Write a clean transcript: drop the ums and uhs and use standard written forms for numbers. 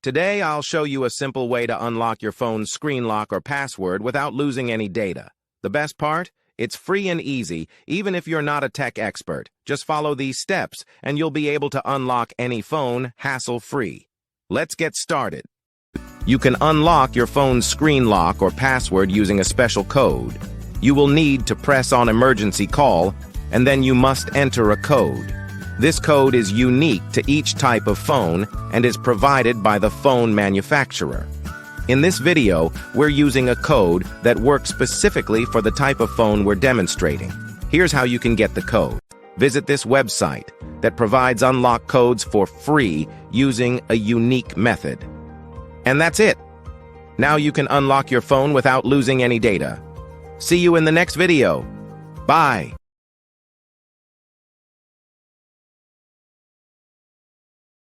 Today, I'll show you a simple way to unlock your phone's screen lock or password without losing any data. The best part? It's free and easy, even if you're not a tech expert. Just follow these steps, and you'll be able to unlock any phone hassle-free. Let's get started. You can unlock your phone's screen lock or password using a special code. You will need to press on emergency call, and then you must enter a code. This code is unique to each type of phone and is provided by the phone manufacturer. In this video, we're using a code that works specifically for the type of phone we're demonstrating. Here's how you can get the code. Visit this website that provides unlock codes for free using a unique method. And that's it. Now you can unlock your phone without losing any data. See you in the next video. Bye.